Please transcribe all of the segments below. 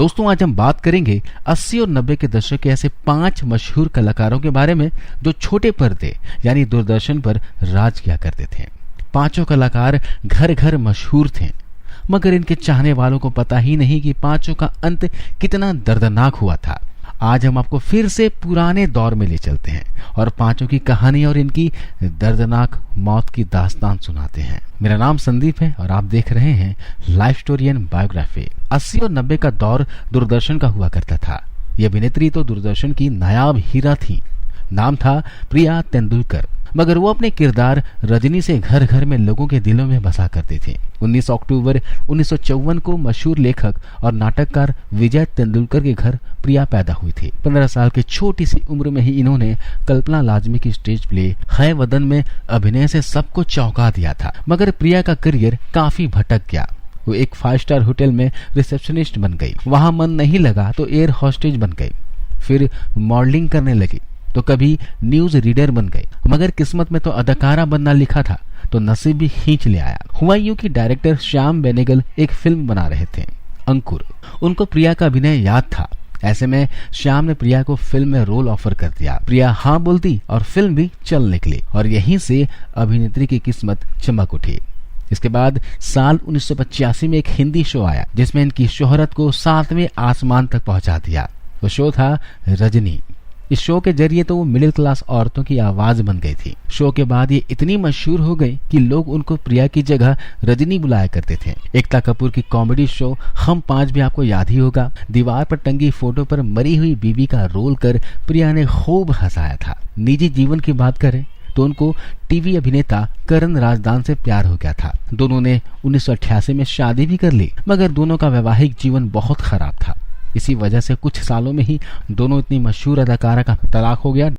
दोस्तों आज हम बात करेंगे 80 और 90 के दशक के ऐसे 5 मशहूर कलाकारों के बारे में जो छोटे पर्दे यानी दूरदर्शन पर राज किया करते थे। पांचों कलाकार घर घर मशहूर थे, मगर इनके चाहने वालों को पता ही नहीं कि पांचों का अंत कितना दर्दनाक हुआ था। आज हम आपको फिर से पुराने दौर में ले चलते हैं और पांचों की कहानी और इनकी दर्दनाक मौत की दास्तान सुनाते हैं। मेरा नाम संदीप है और आप देख रहे हैं लाइफ स्टोरी एंड बायोग्राफी। 80 और 90 का दौर दूरदर्शन का हुआ करता था। ये अभिनेत्री तो दूरदर्शन की नायाब हीरा थी। नाम था प्रिया तेंदुलकर, मगर वो अपने किरदार रजनी से घर घर में लोगों के दिलों में बसा करती थी। 19 अक्टूबर 1954 को मशहूर लेखक और नाटककार विजय तेंदुलकर के घर प्रिया पैदा हुई थी। 15 साल की छोटी सी उम्र में ही इन्होंने कल्पना लाजमी की स्टेज प्ले है वदन में अभिनय से सबको चौंका दिया था। मगर प्रिया का करियर काफी भटक गया। वो एक 5 स्टार होटल में रिसेप्शनिस्ट बन गई, वहां मन नहीं लगा तो एयर होस्टेज बन गई, फिर मॉडलिंग करने लगी तो कभी न्यूज रीडर बन गई। मगर किस्मत में तो अदाकारा बनना लिखा था, तो नसीब भी खींच ले आया। हुआ यूं कि डायरेक्टर श्याम बेनेगल एक फिल्म बना रहे थे, अंकुर। उनको प्रिया का अभिनय याद था। ऐसे में श्याम ने प्रिया को फिल्म में रोल ऑफर कर दिया। प्रिया हाँ बोल दी और फिल्म भी चल निकली और यहीं से अभिनेत्री की किस्मत चमक उठी। इसके बाद साल 1985 में एक हिंदी शो आया जिसमें इनकी शोहरत को 7वें आसमान तक पहुंचा दिया। वो शो था रजनी। इस शो के जरिए तो वो मिडिल क्लास औरतों की आवाज बन गई थी। शो के बाद ये इतनी मशहूर हो गई कि लोग उनको प्रिया की जगह रजनी बुलाया करते थे। एकता कपूर की कॉमेडी शो हम 5 भी आपको याद ही होगा। दीवार पर टंगी फोटो पर मरी हुई बीवी का रोल कर प्रिया ने खूब हंसाया था। निजी जीवन की बात करें तो उनको टीवी अभिनेता करण राजदान से प्यार हो गया था। दोनों ने 1988 में शादी भी कर ली, मगर दोनों का वैवाहिक जीवन बहुत खराब था। इसी वजह से कुछ सालों में ही दोनों इतनी मशहूर अदाकारा का तलाक हो गया।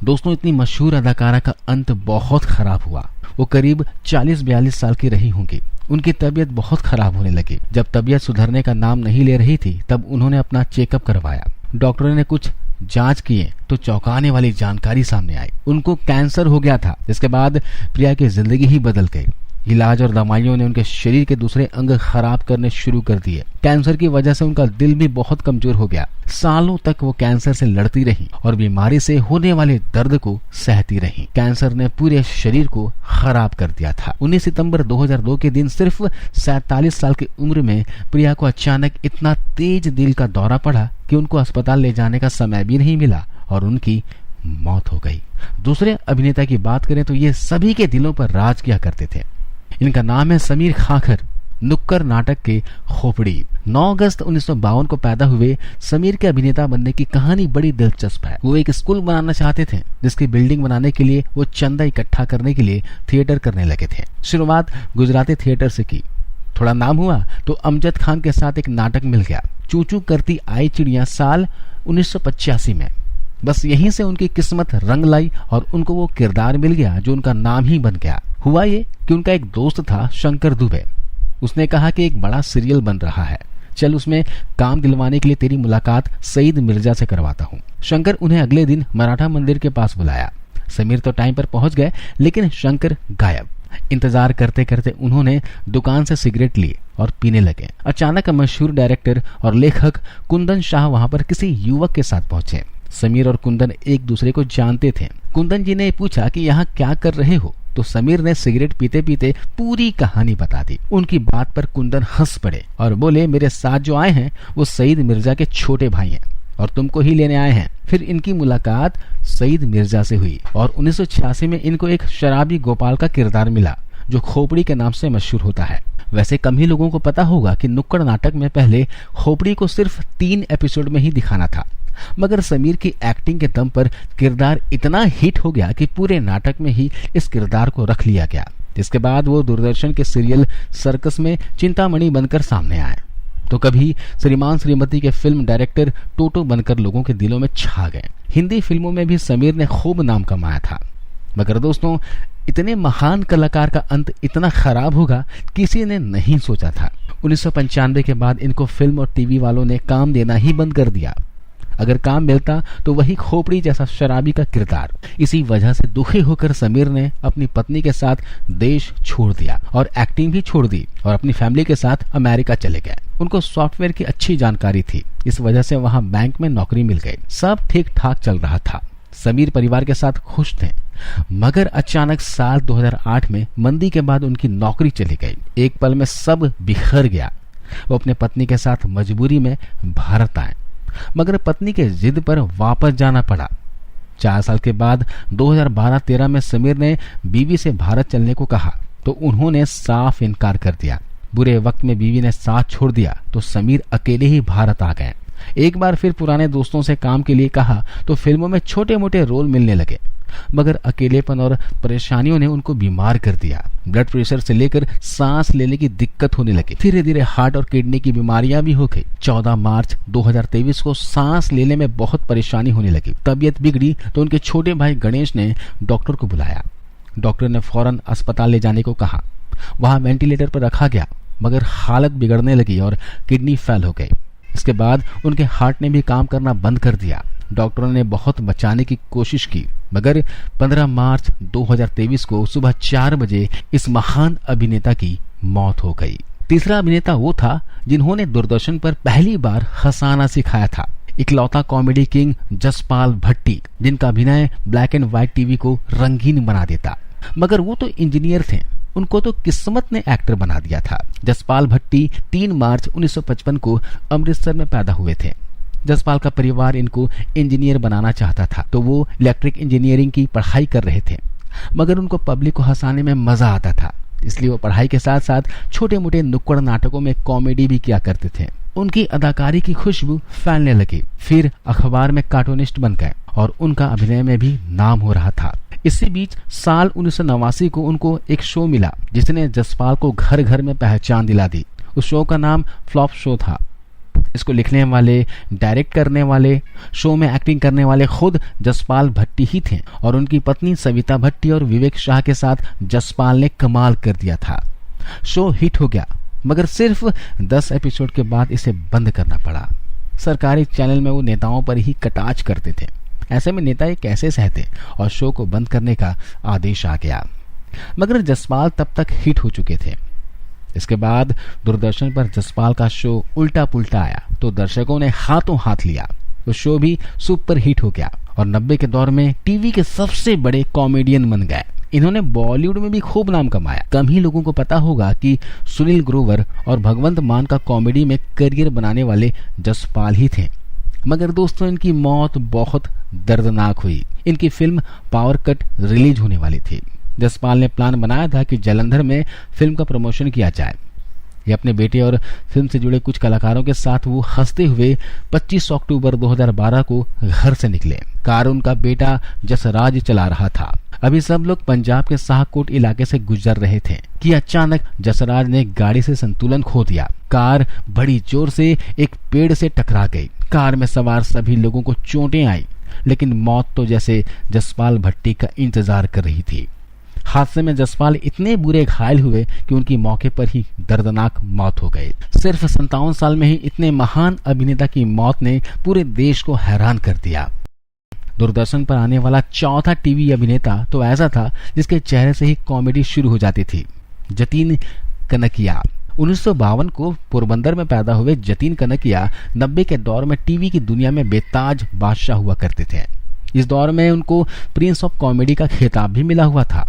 दोस्तों इतनी मशहूर अदाकारा का अंत बहुत खराब हुआ। वो करीब 40-42 साल की रही होंगी। उनकी तबीयत बहुत खराब होने लगी। जब तबीयत सुधरने का नाम नहीं ले रही थी तब उन्होंने अपना चेकअप करवाया। डॉक्टरों ने कुछ जांच किए तो चौंकाने वाली जानकारी सामने आई। उनको कैंसर हो गया था। इसके बाद प्रिया की जिंदगी ही बदल गई। इलाज और दवाइयों ने उनके शरीर के दूसरे अंग खराब करने शुरू कर दिए। कैंसर की वजह से उनका दिल भी बहुत कमजोर हो गया। सालों तक वो कैंसर से लड़ती रही और बीमारी से होने वाले दर्द को सहती रही। कैंसर ने पूरे शरीर को खराब कर दिया था। 19 सितंबर 2002 के दिन सिर्फ 47 साल की उम्र में प्रिया को अचानक इतना तेज दिल का दौरा पड़ा कि उनको अस्पताल ले जाने का समय भी नहीं मिला और उनकी मौत हो गई। दूसरे अभिनेता की बात करें तो ये सभी के दिलों पर राज किया करते थे। इनका नाम है समीर खाखर। नुक्कड़ नाटक के खोपड़ी। 9 अगस्त 1952 को पैदा हुए समीर के अभिनेता बनने की कहानी बड़ी दिलचस्प है। वो एक स्कूल बनाना चाहते थे जिसकी बिल्डिंग बनाने के लिए वो चंदा इकट्ठा करने के लिए थिएटर करने लगे थे। शुरुआत गुजराती थिएटर से की। थोड़ा नाम हुआ तो अमजद खान के साथ एक नाटक मिल गया, चू चू करती आई चिड़िया, साल 1985 में। बस यहीं से उनकी किस्मत रंग लाई और उनको वो किरदार मिल गया जो उनका नाम ही बन गया। हुआ ये कि उनका एक दोस्त था शंकर दुबे। उसने कहा कि एक बड़ा सीरियल बन रहा है, चल उसमें काम दिलवाने के लिए तेरी मुलाकात सईद मिर्जा से करवाता हूँ। शंकर उन्हें अगले दिन मराठा मंदिर के पास बुलाया। समीर तो टाइम पर पहुंच गए लेकिन शंकर गायब। इंतजार करते करते उन्होंने दुकान से सिगरेट ली और पीने लगे। अचानक मशहूर डायरेक्टर और लेखक कुंदन शाह वहां पर किसी युवक के साथ पहुंचे। समीर और कुंदन एक दूसरे को जानते थे। कुंदन जी ने पूछा कि यहाँ क्या कर रहे हो, तो समीर ने सिगरेट पीते पीते पूरी कहानी बता दी। उनकी बात पर कुंदन हंस पड़े और बोले, मेरे साथ जो आए हैं वो सईद मिर्जा के छोटे भाई हैं और तुमको ही लेने आए हैं। फिर इनकी मुलाकात सईद मिर्जा से हुई और 1986 में इनको एक शराबी गोपाल का किरदार मिला जो खोपड़ी के नाम से मशहूर होता है। वैसे कम ही लोगों को पता होगा कि नुक्कड़ नाटक में पहले खोपड़ी को सिर्फ 3 एपिसोड में ही दिखाना था, मगर समीर की एक्टिंग के दम पर किरदार इतना हिट हो गया कि पूरे नाटक में ही इस किरदार को रख लिया गया। जिसके बाद वो दूरदर्शन के सीरियल सर्कस में चिंतामणि बनकर सामने आए तो कभी श्रीमान श्रीमती के फिल्म डायरेक्टर टोटो बनकर लोगों के दिलों में छा गए। हिंदी फिल्मों में भी समीर ने खूब नाम कमाया था। मगर दोस्तों इतने महान कलाकार का अंत इतना खराब होगा किसी ने नहीं सोचा था। 1995 के बाद इनको फिल्म और टीवी वालों ने काम देना ही बंद कर दिया। अगर काम मिलता तो वही खोपड़ी जैसा शराबी का किरदार। इसी वजह से दुखी होकर समीर ने अपनी पत्नी के साथ देश छोड़ दिया और एक्टिंग भी छोड़ दी और अपनी फैमिली के साथ अमेरिका चले गए। उनको सॉफ्टवेयर की अच्छी जानकारी थी, इस वजह से वहां बैंक में नौकरी मिल गई। सब ठीक ठाक चल रहा था, समीर परिवार के साथ खुश थे। मगर अचानक साल 2008 में मंदी के बाद उनकी नौकरी चली गई। एक पल में सब बिखर गया। वो अपने पत्नी के साथ मजबूरी में भारत आए, मगर पत्नी के जिद पर वापस जाना पड़ा। 4 साल के बाद 2012-13 में समीर ने बीवी से भारत चलने को कहा तो उन्होंने साफ इनकार कर दिया। बुरे वक्त में बीवी ने साथ छोड़ दिया तो समीर अकेले ही भारत आ गए। एक बार फिर पुराने दोस्तों से काम के लिए कहा तो फिल्मों में छोटे मोटे रोल मिलने लगे, मगर अकेलेपन और परेशानियों ने उनको बीमार कर दिया। ब्लड प्रेशर से लेकर सांस लेने की दिक्कत होने लगी। धीरे धीरे हार्ट और किडनी की बीमारियां भी हो गई। 14 मार्च 2023 को सांस लेने में बहुत परेशानी होने लगी। तबीयत बिगड़ी तो उनके छोटे भाई गणेश ने डॉक्टर को बुलाया। डॉक्टर ने फौरन अस्पताल ले जाने को कहा। वहां वेंटिलेटर पर रखा गया, मगर हालत बिगड़ने लगी और किडनी फेल हो गई। इसके बाद उनके हार्ट ने भी काम करना बंद कर दिया। डॉक्टरों ने बहुत बचाने की कोशिश की, मगर 15 मार्च 2023 को सुबह 4 बजे इस महान अभिनेता की मौत हो गई। तीसरा अभिनेता वो था जिन्होंने दूरदर्शन पर पहली हंसाना हंसाना सिखाया था। इकलौता कॉमेडी किंग जसपाल भट्टी, जिनका अभिनय ब्लैक एंड व्हाइट टीवी को रंगीन बना देता। मगर वो तो इंजीनियर थे, उनको तो किस्मत ने एक्टर बना दिया था। जसपाल भट्टी 3 मार्च 1955 को अमृतसर में पैदा हुए थे। जसपाल का परिवार इनको इंजीनियर बनाना चाहता था, तो वो इलेक्ट्रिक इंजीनियरिंग की पढ़ाई कर रहे थे। मगर उनको पब्लिक को हंसाने में मजा आता था, इसलिए वो पढ़ाई के साथ साथ छोटे मोटे नुक्कड़ नाटकों में कॉमेडी भी किया करते थे। उनकी अदाकारी की खुशबू फैलने लगी। फिर अखबार में कार्टूनिस्ट बन गए और उनका अभिनय में भी नाम हो रहा था। इसी बीच साल 1989 को उनको एक शो मिला जिसने जसपाल को घर घर में पहचान दिला दी। उस शो का नाम फ्लॉप शो था। इसको लिखने वाले, डायरेक्ट करने वाले, शो में एक्टिंग करने वाले खुद जसपाल भट्टी ही थे और उनकी पत्नी सविता भट्टी और विवेक शाह के साथ जसपाल ने कमाल कर दिया था। शो हिट हो गया, मगर सिर्फ 10 एपिसोड के बाद इसे बंद करना पड़ा। सरकारी चैनल में वो नेताओं पर ही कटाक्ष करते थे। ऐसे में नेता ये कैसे सहते और शो को बंद करने का आदेश आ गया। मगर जसपाल तब तक हिट हो चुके थे। इसके बाद दूरदर्शन पर जसपाल का शो उल्टा पुल्टा आया तो दर्शकों ने हाथों हाथ लिया। वो शो भी सुपर हिट हो गया और 90 के दौर में टीवी के सबसे बड़े कॉमेडियन बन गए। इन्होंने बॉलीवुड में भी खूब नाम कमाया। कम ही लोगों को पता होगा कि सुनील ग्रोवर और भगवंत मान का कॉमेडी में करियर बनाने वाले जसपाल ही थे। मगर दोस्तों, इनकी मौत बहुत दर्दनाक हुई। इनकी फिल्म पावर कट रिलीज होने वाली थी। जसपाल ने प्लान बनाया था कि जालंधर में फिल्म का प्रमोशन किया जाए। ये अपने बेटे और फिल्म से जुड़े कुछ कलाकारों के साथ वो हंसते हुए 25 अक्टूबर 2012 को घर से निकले। कार उनका बेटा जसराज चला रहा था। अभी सब लोग पंजाब के शाहकोट इलाके से गुजर रहे थे कि अचानक जसराज ने गाड़ी से संतुलन खो दिया। कार बड़ी जोर से एक पेड़ से टकरा गई। कार में सवार सभी लोगों को चोटें आई, लेकिन मौत तो जैसे जसपाल भट्टी का इंतजार कर रही थी। हादसे में जसपाल इतने बुरे घायल हुए कि उनकी मौके पर ही दर्दनाक मौत हो गई। सिर्फ 57 साल में ही इतने महान अभिनेता की मौत ने पूरे देश को हैरान कर दिया। दूरदर्शन पर आने वाला चौथा टीवी अभिनेता तो ऐसा था जिसके चेहरे से ही कॉमेडी शुरू हो जाती थी। जतीन कनकिया। 1952 को पोरबंदर में पैदा हुए जतीन कनकिया 90 के दौर में टीवी की दुनिया में बेताज बादशाह हुआ करते थे। इस दौर में उनको प्रिंस ऑफ कॉमेडी का खिताब भी मिला हुआ था।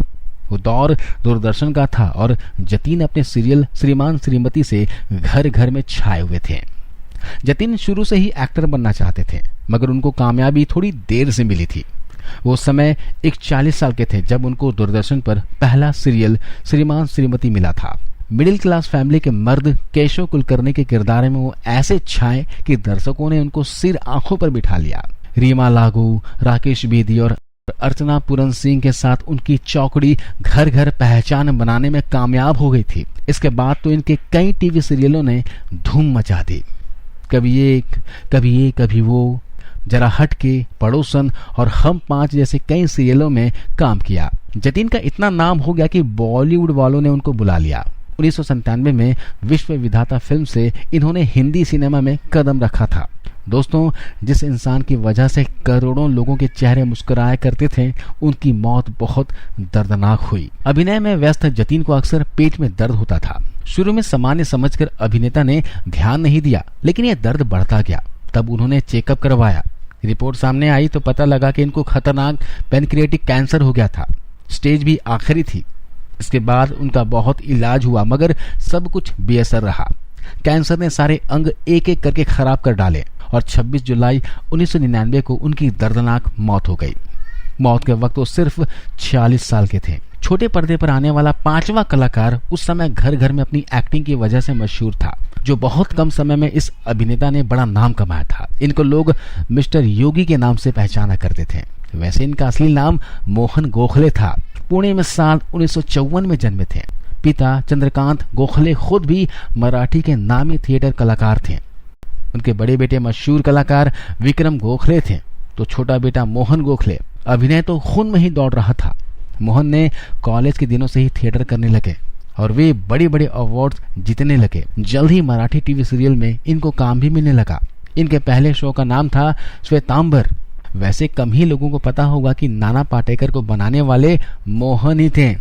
वो दौर दूरदर्शन का था और जतीन अपने सीरियल श्रीमान श्रीमती से घर घर में छाए हुए थे। जतीन शुरू से ही एक्टर बनना चाहते थे, मगर उनको कामयाबी थोड़ी देर से मिली थी। वो समय 41 साल के थे जब उनको दूरदर्शन पर पहला सीरियल श्रीमान श्रीमती मिला था। मिडिल क्लास फैमिली के मर्द केशव कुलकर्णी के किरदार में वो ऐसे छाए कि दर्शकों ने उनको सिर आंखों पर बिठा लिया। रीमा लागू, राकेश बेदी और अर्चना पूरन सिंह के साथ उनकी चौकड़ी घर घर पहचान बनाने में कामयाब हो गई थी। इसके बाद तो इनके कई टीवी सीरियलों ने धूम मचा दी। कभी एक, कभी वो, जरा हट के, पड़ोसन और हम 5 जैसे कई सीरियलों में काम किया। जतीन का इतना नाम हो गया कि बॉलीवुड वालों ने उनको बुला लिया। 1997 में विश्व विधाता फिल्म से इन्होंने हिंदी सिनेमा में कदम रखा था। दोस्तों, जिस इंसान की वजह से करोड़ों लोगों के चेहरे मुस्कुराया करते थे, उनकी मौत बहुत दर्दनाक हुई। अभिनय में व्यस्त जतीन को अक्सर पेट में दर्द होता था। शुरू में सामान्य समझकर अभिनेता ने ध्यान नहीं दिया, लेकिन यह दर्द बढ़ता गया। तब उन्होंने चेकअप करवाया। रिपोर्ट सामने आई तो पता लगा कि इनको खतरनाक पैनक्रियाटिक कैंसर हो गया था। स्टेज भी आखिरी थी। इसके बाद उनका बहुत इलाज हुआ, मगर सब कुछ बेअसर रहा। कैंसर ने सारे अंग एक एक करके खराब कर डाले और 26 जुलाई 1999 को उनकी दर्दनाक मौत हो गई। मौत के वक्त वो सिर्फ 46 साल के थे। छोटे पर्दे पर आने वाला 5वां कलाकार उस समय घर घर में अपनी एक्टिंग की वजह से मशहूर था, जो बहुत कम समय में इस अभिनेता ने बड़ा नाम कमाया था। इनको लोग मिस्टर योगी के नाम से पहचाना करते थे। वैसे इनका असली नाम मोहन गोखले था। पुणे में साल 1954 में जन्मे थे। पिता चंद्रकांत गोखले खुद भी मराठी के नामी थिएटर कलाकार थे। उनके बड़े बेटे मशहूर कलाकार विक्रम गोखले थे, तो छोटा बेटा मोहन गोखले। अभिनय तो खून में ही दौड़ रहा था। मोहन ने कॉलेज के दिनों से ही थिएटर करने लगे और वे बड़े बड़े अवार्ड्स जीतने लगे। जल्द ही मराठी टीवी सीरियल में इनको काम भी मिलने लगा। इनके पहले शो का नाम था श्वेतांबर। वैसे कम ही लोगों को पता होगा कि नाना पाटेकर को बनाने वाले मोहन ही थे।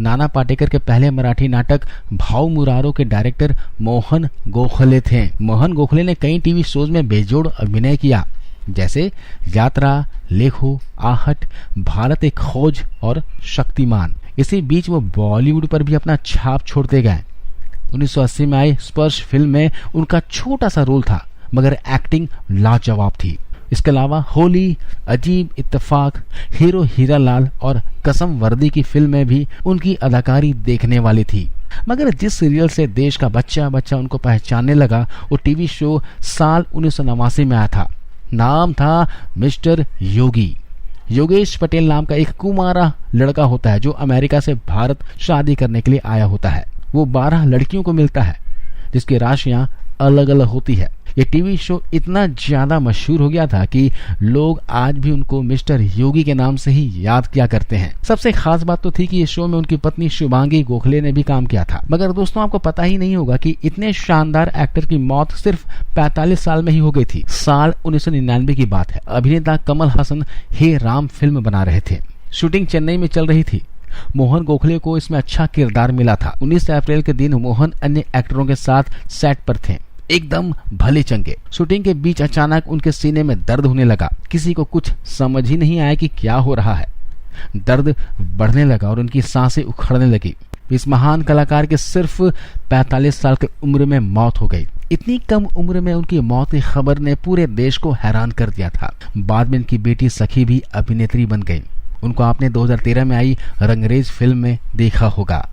नाना पाटेकर के पहले मराठी नाटक भाव मुरारो के डायरेक्टर मोहन गोखले थे। मोहन गोखले ने कई टीवी शोज में बेजोड़ अभिनय किया, जैसे यात्रा, लेखो, आहट, भारत एक खोज और शक्तिमान। इसी बीच वो बॉलीवुड पर भी अपना छाप छोड़ते गए। 1980 में आई स्पर्श फिल्म में उनका छोटा सा रोल था, मगर एक्टिंग लाजवाब थी। इसके अलावा होली, अजीब इत्तेफाक, हीरो हीरालाल और कसम वर्दी की फिल्म में भी उनकी अदाकारी देखने वाली थी। मगर जिस सीरियल से देश का बच्चा बच्चा उनको पहचानने लगा, वो टीवी शो साल 1989 में आया था। नाम था मिस्टर योगी। योगेश पटेल नाम का एक कुमारा लड़का होता है, जो अमेरिका से भारत शादी करने के लिए आया होता है। वो 12 लड़कियों को मिलता है, जिसकी राशियां अलग अलग होती है। ये टीवी शो इतना ज्यादा मशहूर हो गया था कि लोग आज भी उनको मिस्टर योगी के नाम से ही याद किया करते हैं। सबसे खास बात तो थी कि इस शो में उनकी पत्नी शुभांगी गोखले ने भी काम किया था। मगर दोस्तों, आपको पता ही नहीं होगा कि इतने शानदार एक्टर की मौत सिर्फ 45 साल में ही हो गई थी। साल 1999 की बात है। अभिनेता कमल हासन हे राम फिल्म बना रहे थे। शूटिंग चेन्नई में चल रही थी। मोहन गोखले को इसमें अच्छा किरदार मिला था। 19 अप्रैल के दिन मोहन अन्य एक्टरों के साथ सेट पर थे, एकदम भले चंगे। शूटिंग के बीच अचानक उनके सीने में दर्द होने लगा। किसी को कुछ समझ ही नहीं आया कि क्या हो रहा है। दर्द बढ़ने लगा और उनकी सांसें उखड़ने लगी। इस महान कलाकार के सिर्फ 45 साल की उम्र में मौत हो गई। इतनी कम उम्र में उनकी मौत की खबर ने पूरे देश को हैरान कर दिया था। बाद में इनकी बेटी सखी भी अभिनेत्री बन गई। उनको आपने 2013 में आई रंगरेज फिल्म में देखा होगा।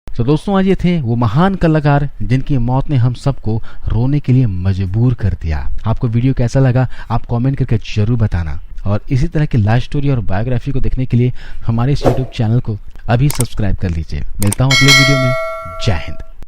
तो दोस्तों, आज ये थे वो महान कलाकार जिनकी मौत ने हम सबको रोने के लिए मजबूर कर दिया। आपको वीडियो कैसा लगा आप कमेंट करके जरूर बताना, और इसी तरह की लाइफ स्टोरी और बायोग्राफी को देखने के लिए हमारे इस यूट्यूब चैनल को अभी सब्सक्राइब कर लीजिए। मिलता हूँ अगले वीडियो में। जय हिंद।